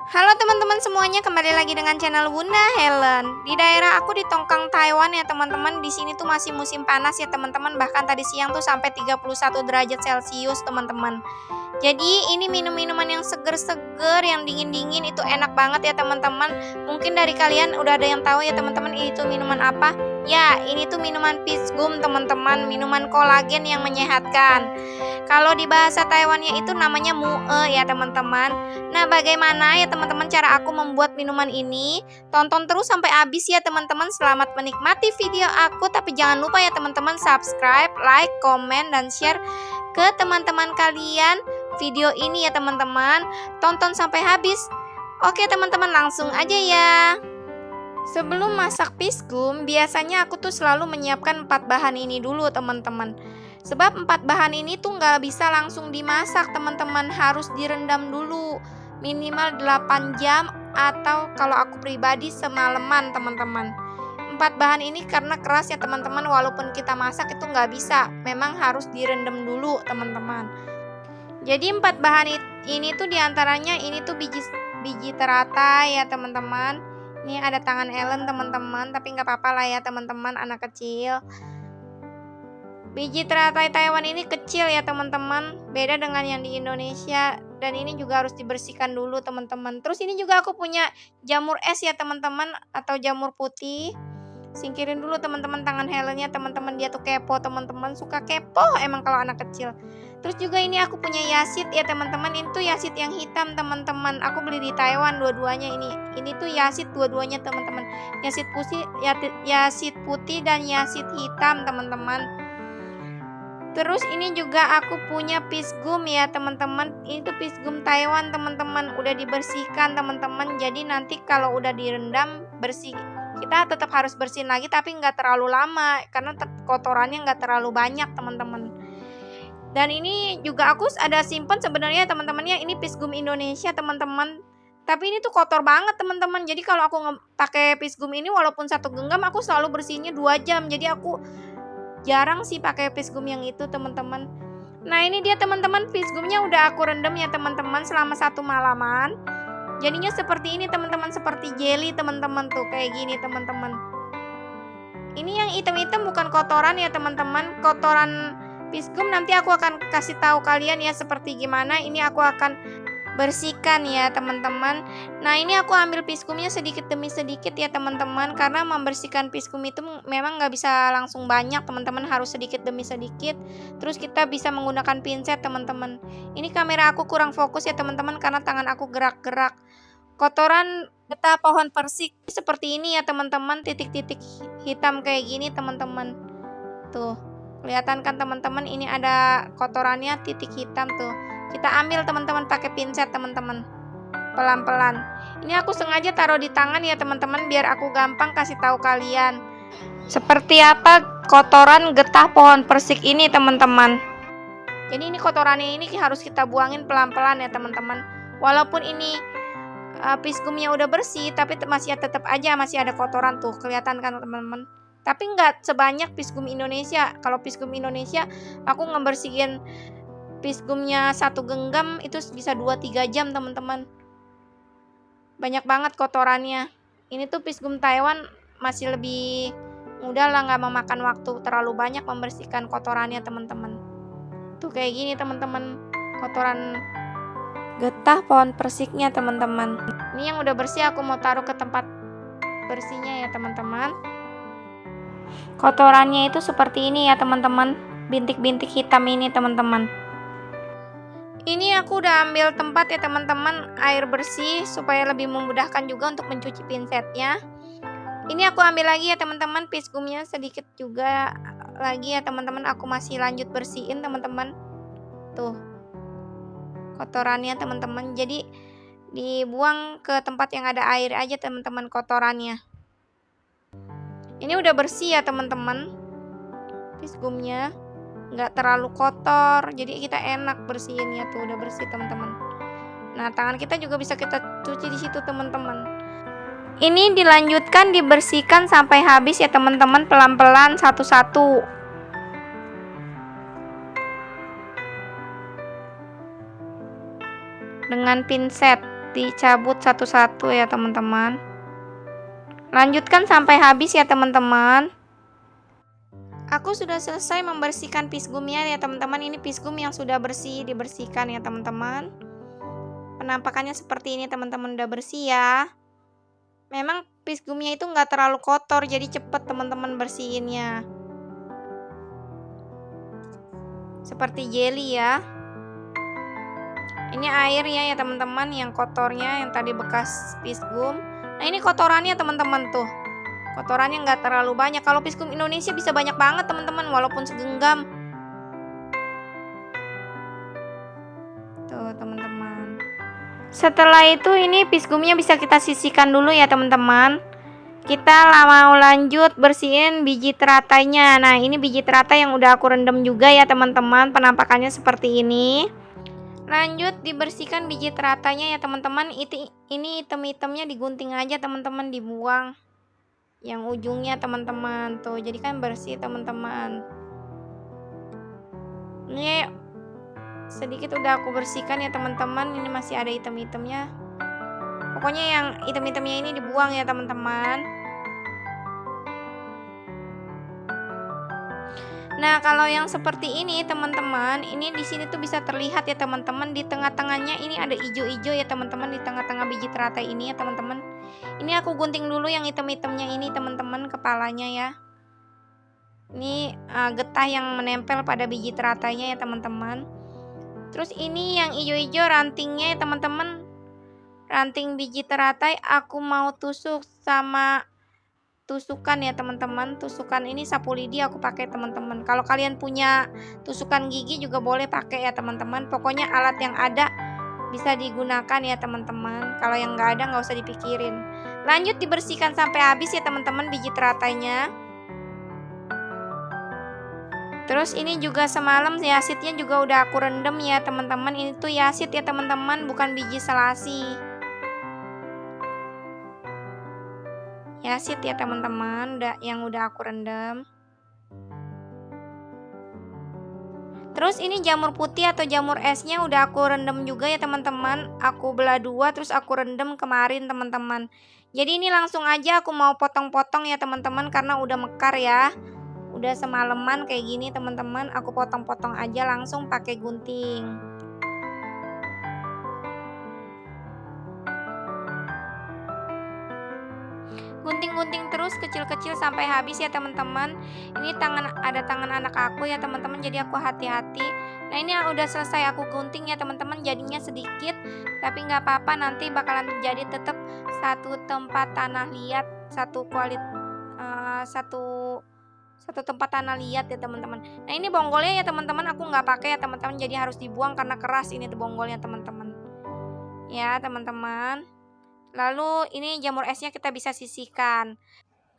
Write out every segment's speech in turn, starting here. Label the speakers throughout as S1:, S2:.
S1: Halo teman-teman semuanya, kembali lagi dengan channel Bunda Helen. Di daerah aku di Tongkang, Taiwan ya teman-teman. Di sini tuh masih musim panas ya teman-teman. Bahkan tadi siang tuh sampai 31 derajat Celcius teman-teman. Jadi ini minum-minuman yang seger-seger, yang dingin-dingin, itu enak banget ya teman-teman. Mungkin dari kalian udah ada yang tahu ya teman-teman, ini tuh minuman apa? Ya, ini tuh minuman peach gum teman-teman, minuman kolagen yang menyehatkan. Kalau di bahasa Taiwannya itu namanya mue ya teman-teman. Nah, bagaimana ya teman-teman cara aku membuat minuman ini? Tonton terus sampai habis ya teman-teman. Selamat menikmati video aku, tapi jangan lupa ya teman-teman subscribe, like, komen, dan share ke teman-teman kalian video ini ya teman-teman. Tonton sampai habis. Oke teman-teman, langsung aja ya. Sebelum masak pisgum, biasanya aku tuh selalu menyiapkan 4 bahan ini dulu teman-teman. Sebab 4 bahan ini tuh nggak bisa langsung dimasak teman-teman, harus direndam dulu minimal 8 jam atau kalau aku pribadi semalaman teman-teman. 4 bahan ini karena keras ya teman-teman, walaupun kita masak itu nggak bisa, memang harus direndam dulu teman-teman. Jadi 4 bahan ini tuh diantaranya ini tuh biji teratai ya teman-teman. Ini ada tangan Ellen teman-teman, tapi nggak apa-apa lah ya teman-teman, anak kecil. Biji teratai Taiwan ini kecil ya teman-teman, beda dengan yang di Indonesia. Dan ini juga harus dibersihkan dulu teman-teman. Terus ini juga aku punya jamur es ya teman-teman, atau jamur putih. Singkirin dulu teman-teman tangan Helennya teman-teman, dia tuh kepo teman-teman, suka kepo emang kalau anak kecil. Terus juga ini aku punya yasit ya teman-teman, ini tuh yasit yang hitam teman-teman, aku beli di Taiwan dua-duanya ini tuh yasit dua-duanya teman-teman, yasit putih dan yasit hitam teman-teman. Terus ini juga aku punya peach gum ya teman-teman, ini tuh peach gum Taiwan teman-teman, udah dibersihkan teman-teman. Jadi nanti kalau udah direndam bersih, kita tetap harus bersihin lagi tapi nggak terlalu lama karena kotorannya nggak terlalu banyak teman-teman. Dan ini juga aku ada simpen sebenarnya teman-temannya, ini peach gum Indonesia teman-teman. Tapi ini tuh kotor banget teman-teman. Jadi kalau aku pakai peach gum ini walaupun 1 genggam aku selalu bersihnya 2 jam. Jadi aku jarang sih pakai peach gum yang itu teman-teman. Nah, ini dia teman-teman, peach gumnya udah aku rendam ya teman-teman selama 1 malaman. Jadinya seperti ini teman-teman, seperti jelly teman-teman tuh, kayak gini teman-teman. Ini yang hitam-hitam bukan kotoran ya teman-teman, kotoran peach gum nanti aku akan kasih tahu kalian ya seperti gimana. Ini aku akan bersihkan ya teman-teman. Nah, ini aku ambil peach gumnya sedikit demi sedikit ya teman-teman, karena membersihkan peach gum itu memang nggak bisa langsung banyak teman-teman, harus sedikit demi sedikit. Terus kita bisa menggunakan pinset teman-teman. Ini kamera aku kurang fokus ya teman-teman karena tangan aku gerak-gerak. Kotoran getah pohon persik seperti ini ya teman-teman, titik-titik hitam kayak gini teman-teman. Tuh, kelihatan kan teman-teman, ini ada kotorannya titik hitam tuh. Kita ambil teman-teman pakai pinset teman-teman, pelan-pelan. Ini aku sengaja taruh di tangan ya teman-teman biar aku gampang kasih tahu kalian seperti apa kotoran getah pohon persik ini teman-teman. Jadi ini kotorannya ini harus kita buangin pelan-pelan ya teman-teman. Walaupun ini peach gumnya udah bersih, tapi masih tetap aja masih ada kotoran tuh, kelihatan kan teman-teman. Tapi nggak sebanyak peach gum Indonesia. Kalau peach gum Indonesia aku ngebersihin peach gumnya 1 genggam itu bisa 2-3 jam teman-teman. Banyak banget kotorannya. Ini tuh peach gum Taiwan masih lebih mudah lah, nggak memakan waktu terlalu banyak membersihkan kotorannya teman-teman. Tuh kayak gini teman-teman, kotoran getah pohon persiknya teman-teman. Ini yang udah bersih aku mau taruh ke tempat bersihnya ya teman-teman. Kotorannya itu seperti ini ya teman-teman, bintik-bintik hitam ini teman-teman. Ini aku udah ambil tempat ya teman-teman, air bersih supaya lebih memudahkan juga untuk mencuci pinsetnya. Ini aku ambil lagi ya teman-teman, peach gumnya sedikit juga lagi ya teman-teman, aku masih lanjut bersihin teman-teman. Tuh kotorannya teman-teman, jadi dibuang ke tempat yang ada air aja teman-teman kotorannya. Ini udah bersih ya teman-teman, peach gumnya nggak terlalu kotor, jadi kita enak bersihinnya tuh, udah bersih teman-teman. Nah, tangan kita juga bisa kita cuci di situ teman-teman. Ini dilanjutkan dibersihkan sampai habis ya teman-teman, pelan-pelan satu-satu. Dengan pinset dicabut satu-satu ya teman-teman. Lanjutkan sampai habis ya teman-teman. Aku sudah selesai membersihkan pisgumnya ya teman-teman. Ini pisgum yang sudah bersih dibersihkan ya teman-teman. Penampakannya seperti ini teman-teman, udah bersih ya. Memang pisgumnya itu nggak terlalu kotor, jadi cepet teman-teman bersihinnya. Seperti jelly ya. Ini airnya ya teman-teman, yang kotornya yang tadi bekas pisgum. Nah ini kotorannya teman-teman tuh. Kotorannya nggak terlalu banyak. Kalau pisgum Indonesia bisa banyak banget teman-teman, walaupun segenggam. Tuh teman-teman. Setelah itu ini pisgumnya bisa kita sisihkan dulu ya teman-teman. Kita mau lanjut bersihin biji teratainya. Nah ini biji teratai yang udah aku rendam juga ya teman-teman. Penampakannya seperti ini. Lanjut dibersihkan biji teratainya ya teman-teman. Ini item-itemnya digunting aja teman-teman, dibuang. Yang ujungnya teman-teman tuh, jadi kan bersih teman-teman. Ini sedikit udah aku bersihkan ya teman-teman. Ini masih ada item-itemnya. Pokoknya yang item-itemnya ini dibuang ya teman-teman. Nah kalau yang seperti ini teman-teman, ini di sini tuh bisa terlihat ya teman-teman, di tengah-tengahnya ini ada ijo-ijo ya teman-teman, di tengah-tengah biji teratai ini ya teman-teman. Ini aku gunting dulu yang item-itemnya ini teman-teman, kepalanya ya. Ini getah yang menempel pada biji teratainya ya teman-teman. Terus ini yang ijo-ijo rantingnya ya teman-teman. Ranting biji teratai aku mau tusuk sama tusukan ya teman-teman. Tusukan ini sapu lidi aku pakai teman-teman. Kalau kalian punya tusukan gigi juga boleh pakai ya teman-teman. Pokoknya alat yang ada bisa digunakan ya teman-teman. Kalau yang nggak ada nggak usah dipikirin. Lanjut dibersihkan sampai habis ya teman-teman biji teratainya. Terus ini juga semalam yasitnya juga udah aku rendam ya teman-teman. Ini tuh yasit ya teman-teman, bukan biji selasi. Yasit ya teman-teman, yang udah aku rendam. Terus ini jamur putih atau jamur esnya udah aku rendam juga ya teman-teman. Aku belah dua terus aku rendam kemarin teman-teman. Jadi ini langsung aja aku mau potong-potong ya teman-teman, karena udah mekar ya. Udah semalaman kayak gini teman-teman, aku potong-potong aja langsung pakai gunting. Gunting-gunting terus kecil-kecil sampai habis ya teman-teman. Ini ada tangan anak aku ya teman-teman, jadi aku hati-hati. Nah ini udah selesai aku gunting ya teman-teman, jadinya sedikit tapi nggak apa-apa, nanti bakalan jadi tetap satu tempat tanah liat, satu tempat tanah liat ya teman-teman. Nah ini bonggolnya ya teman-teman aku nggak pakai ya teman-teman, jadi harus dibuang karena keras ini tuh bonggolnya teman-teman. Ya teman-teman. Lalu ini jamur esnya kita bisa sisihkan.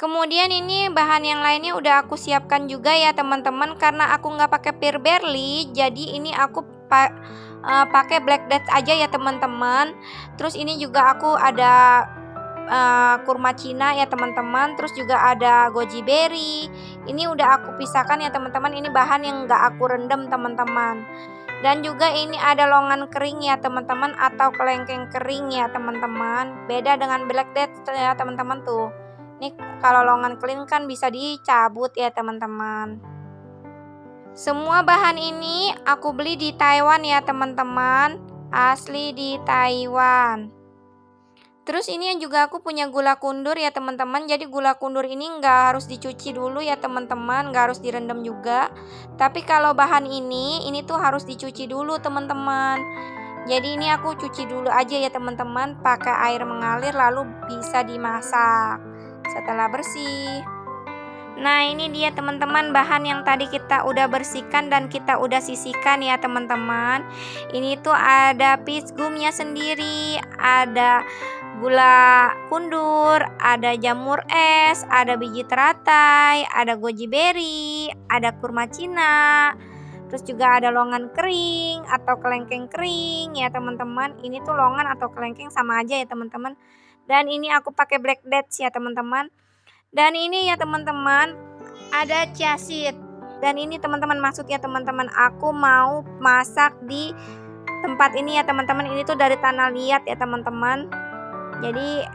S1: Kemudian ini bahan yang lainnya udah aku siapkan juga ya teman-teman, karena aku nggak pakai pear barley, jadi ini aku pakai black dates aja ya teman-teman. Terus ini juga aku ada kurma Cina ya teman-teman, terus juga ada goji berry. Ini udah aku pisahkan ya teman-teman, ini bahan yang nggak aku rendam teman-teman. Dan juga ini ada longan kering ya teman-teman, atau kelengkeng kering ya teman-teman. Beda dengan black dates ya teman-teman tuh. Ini kalau longan kering kan bisa dicabut ya teman-teman. Semua bahan ini aku beli di Taiwan ya teman-teman, asli di Taiwan. Terus ini juga aku punya gula kundur ya teman-teman. Jadi gula kundur ini nggak harus dicuci dulu ya teman-teman, nggak harus direndam juga. Tapi kalau bahan ini tuh harus dicuci dulu teman-teman. Jadi ini aku cuci dulu aja ya teman-teman, pakai air mengalir lalu bisa dimasak setelah bersih. Nah ini dia teman-teman bahan yang tadi kita udah bersihkan dan kita udah sisihkan ya teman-teman. Ini tuh ada pisgumnya sendiri, ada gula kundur, ada jamur es, ada biji teratai, ada goji berry, ada kurma Cina, terus juga ada longan kering atau kelengkeng kering ya teman-teman. Ini tuh longan atau kelengkeng sama aja ya teman-teman. Dan ini aku pakai black dates ya teman-teman. Dan ini ya teman-teman ada chiaseed. Dan ini teman-teman maksudnya teman-teman aku mau masak di tempat ini ya teman-teman. Ini tuh dari tanah liat ya teman-teman. Jadi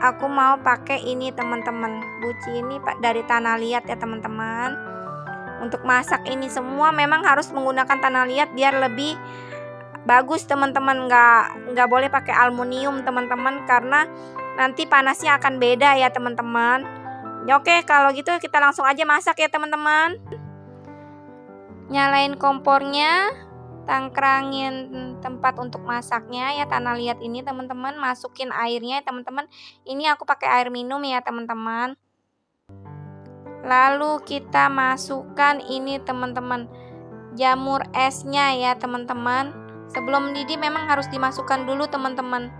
S1: aku mau pakai ini teman-teman. Guci ini dari tanah liat ya teman-teman. Untuk masak ini semua memang harus menggunakan tanah liat biar lebih bagus teman-teman. Nggak boleh pakai aluminium teman-teman, karena nanti panasnya akan beda ya teman-teman. Oke, kalau gitu kita langsung aja masak ya teman-teman. Nyalain kompornya, tangkrangin tempat untuk masaknya ya tanah liat ini teman-teman. Masukin airnya ya teman-teman. Ini aku pakai air minum ya teman-teman. Lalu kita masukkan ini teman-teman, jamur esnya ya teman-teman. Sebelum mendidih memang harus dimasukkan dulu teman-teman.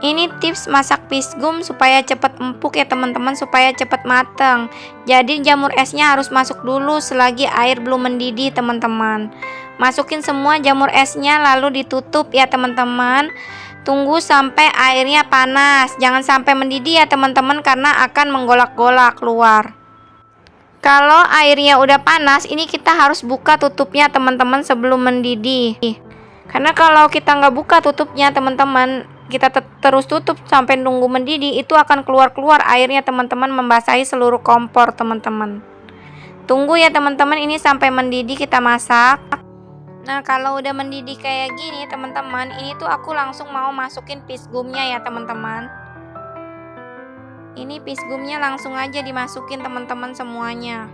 S1: Ini tips masak pisgum supaya cepat empuk ya teman-teman, supaya cepat matang. Jadi jamur esnya harus masuk dulu selagi air belum mendidih teman-teman. Masukin semua jamur esnya lalu ditutup ya teman-teman. Tunggu sampai airnya panas. Jangan sampai mendidih ya teman-teman, karena akan menggolak-golak keluar. Kalau airnya udah panas, ini kita harus buka tutupnya teman-teman sebelum mendidih. Karena kalau kita nggak buka tutupnya teman-teman, kita terus tutup sampai nunggu mendidih, itu akan keluar-keluar airnya teman-teman, membasahi seluruh kompor teman-teman. Tunggu ya teman-teman, ini sampai mendidih kita masak. Nah, kalau udah mendidih kayak gini teman-teman, ini tuh aku langsung mau masukin pisgumnya ya teman-teman. Ini pisgumnya langsung aja dimasukin teman-teman semuanya.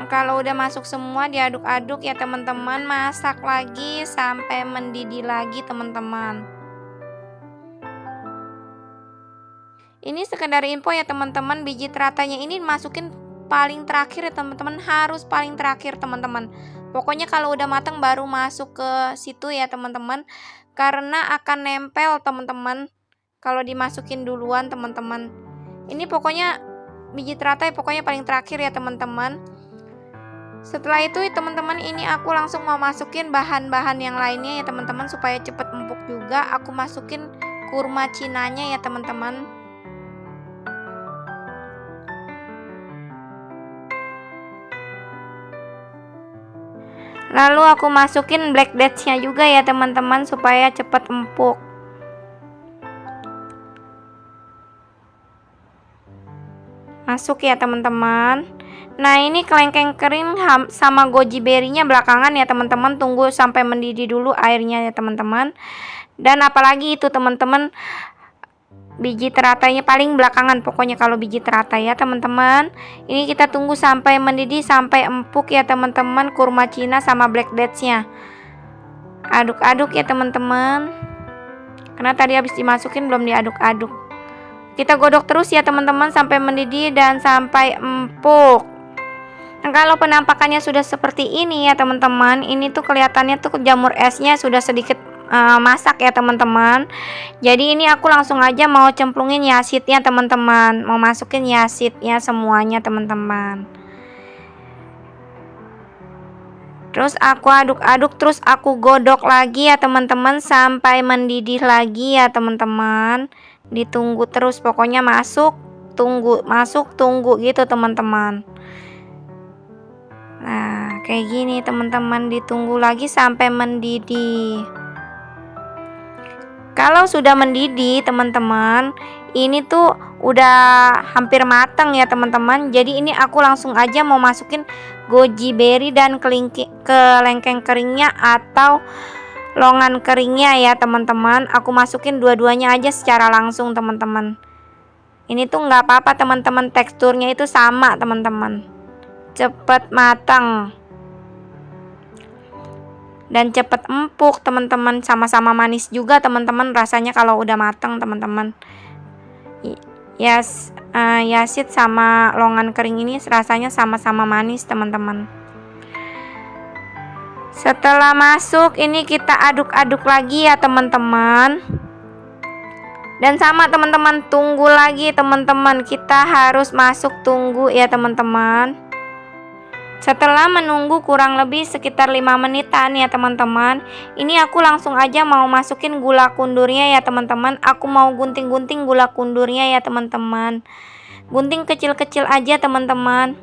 S1: Kalau udah masuk semua diaduk-aduk ya teman-teman, masak lagi sampai mendidih lagi teman-teman. Ini sekedar info ya teman-teman, biji teratanya ini masukin paling terakhir ya teman-teman, harus paling terakhir teman-teman. Pokoknya kalau udah matang baru masuk ke situ ya teman-teman, karena akan nempel teman-teman kalau dimasukin duluan teman-teman. Ini pokoknya biji teratai pokoknya paling terakhir ya teman-teman. Setelah itu teman-teman, ini aku langsung mau masukin bahan-bahan yang lainnya ya teman-teman, supaya cepet empuk juga. Aku masukin kurma cinanya ya teman-teman. Lalu aku masukin black dates-nya juga ya teman-teman, supaya cepet empuk. Masuk ya teman-teman. Nah, ini kelengkeng kering sama goji berry-nya belakangan ya teman-teman. Tunggu sampai mendidih dulu airnya ya teman-teman. Dan apalagi itu teman-teman, biji teratainya paling belakangan pokoknya kalau biji teratai ya teman-teman. Ini kita tunggu sampai mendidih, sampai empuk ya teman-teman, kurma cina sama black dates-nya. Aduk-aduk ya teman-teman. Karena tadi habis dimasukin belum diaduk-aduk. Kita godok terus ya teman-teman sampai mendidih dan sampai empuk. Nah, kalau penampakannya sudah seperti ini ya teman-teman, ini tuh kelihatannya tuh jamur esnya sudah sedikit masak ya teman-teman. Jadi ini aku langsung aja mau cemplungin yasitnya teman-teman, mau masukin yasitnya semuanya teman-teman. Terus aku aduk-aduk, terus aku godok lagi ya teman-teman sampai mendidih lagi ya teman-teman. Ditunggu terus pokoknya, masuk tunggu gitu teman-teman. Nah, kayak gini teman-teman, ditunggu lagi sampai mendidih. Kalau sudah mendidih teman-teman, ini tuh udah hampir matang ya teman-teman. Jadi ini aku langsung aja mau masukin goji berry dan kelengkeng keringnya atau longan keringnya ya teman-teman. Aku masukin dua-duanya aja secara langsung teman-teman. Ini tuh nggak apa-apa teman-teman, teksturnya itu sama teman-teman, cepet matang dan cepet empuk teman-teman, sama-sama manis juga teman-teman rasanya kalau udah matang teman-teman. Yasit sama longan kering ini rasanya sama-sama manis teman-teman. Setelah masuk, ini kita aduk-aduk lagi ya teman-teman. Dan sama teman-teman, tunggu lagi teman-teman, kita harus masuk tunggu ya teman-teman. Setelah menunggu kurang lebih sekitar 5 menitan ya teman-teman, ini aku langsung aja mau masukin gula kundurnya ya teman-teman. Aku mau gunting-gunting gula kundurnya ya teman-teman. Gunting kecil-kecil aja teman-teman.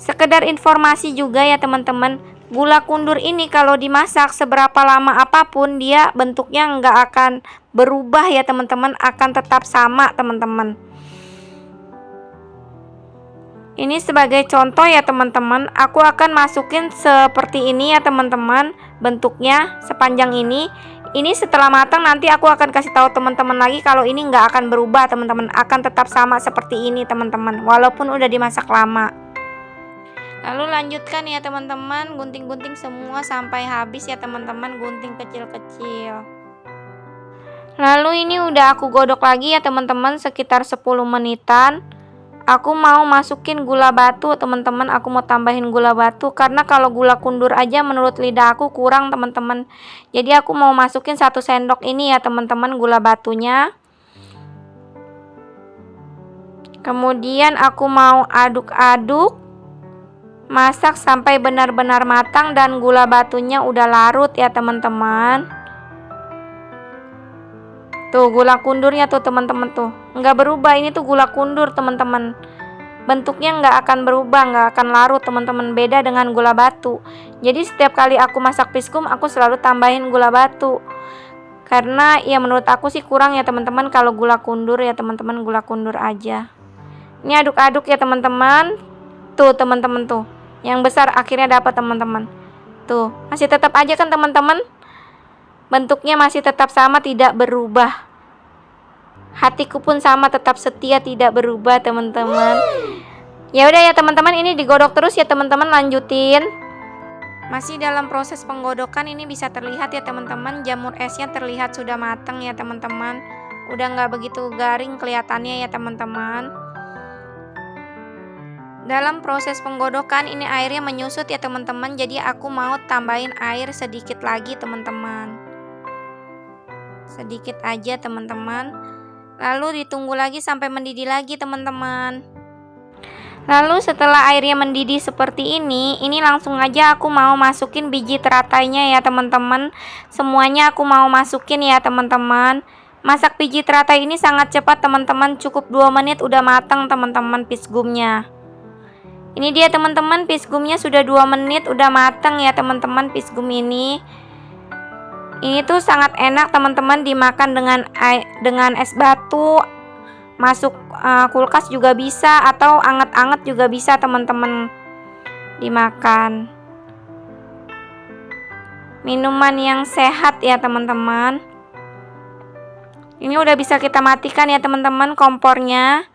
S1: Sekedar informasi juga ya teman-teman, gula kundur ini kalau dimasak seberapa lama apapun dia bentuknya nggak akan berubah ya teman-teman, akan tetap sama teman-teman. Ini sebagai contoh ya teman-teman, aku akan masukin seperti ini ya teman-teman, bentuknya sepanjang ini. Ini setelah matang nanti aku akan kasih tahu teman-teman lagi kalau ini nggak akan berubah teman-teman, akan tetap sama seperti ini teman-teman, walaupun udah dimasak lama. Lalu lanjutkan ya teman-teman, gunting-gunting semua sampai habis ya teman-teman, gunting kecil-kecil. Lalu ini udah aku godok lagi ya teman-teman sekitar 10 menitan. Aku mau masukin gula batu teman-teman, aku mau tambahin gula batu karena kalau gula kundur aja menurut lidah aku kurang teman-teman. Jadi aku mau masukin 1 sendok ini ya teman-teman gula batunya. Kemudian aku mau aduk-aduk, masak sampai benar-benar matang dan gula batunya udah larut ya teman-teman. Tuh gula kundurnya tuh teman-teman tuh nggak berubah, ini tuh gula kundur teman-teman, bentuknya nggak akan berubah, nggak akan larut teman-teman, beda dengan gula batu. Jadi setiap kali aku masak pisgum aku selalu tambahin gula batu karena ya menurut aku sih kurang ya teman-teman kalau gula kundur ya teman-teman, gula kundur aja. Ini aduk-aduk ya teman-teman, tuh teman-teman tuh yang besar akhirnya dapat teman-teman. Tuh, masih tetap aja kan teman-teman? Bentuknya masih tetap sama, tidak berubah. Hatiku pun sama, tetap setia, tidak berubah teman-teman. Ya udah ya teman-teman, ini digodok terus ya teman-teman, lanjutin. Masih dalam proses penggodokan, ini bisa terlihat ya teman-teman, jamur esnya terlihat sudah matang ya teman-teman. Udah nggak begitu garing kelihatannya ya teman-teman. Dalam proses penggodokan ini airnya menyusut ya teman-teman, jadi aku mau tambahin air sedikit lagi teman-teman, sedikit aja teman-teman. Lalu ditunggu lagi sampai mendidih lagi teman-teman. Lalu setelah airnya mendidih seperti ini langsung aja aku mau masukin biji teratainya ya teman-teman. Semuanya aku mau masukin ya teman-teman. Masak biji teratai ini sangat cepat teman-teman, cukup 2 menit udah matang teman-teman pisgumnya. Ini dia teman-teman, pisgumnya sudah 2 menit udah matang ya teman-teman pisgum ini. Ini tuh sangat enak teman-teman dimakan dengan es batu. Masuk kulkas juga bisa atau anget-anget juga bisa teman-teman dimakan. Minuman yang sehat ya teman-teman. Ini udah bisa kita matikan ya teman-teman kompornya.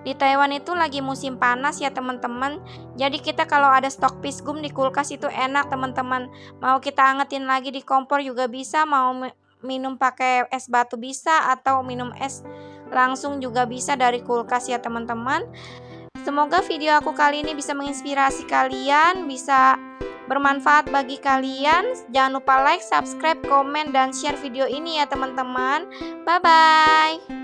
S1: Di Taiwan itu lagi musim panas ya teman-teman. Jadi kita kalau ada stok pisgum di kulkas itu enak teman-teman. Mau kita angetin lagi di kompor juga bisa, mau minum pakai es batu bisa, atau minum es langsung juga bisa dari kulkas ya teman-teman. Semoga video aku kali ini bisa menginspirasi kalian, bisa bermanfaat bagi kalian. Jangan lupa like, subscribe, komen, dan share video ini ya teman-teman. Bye-bye.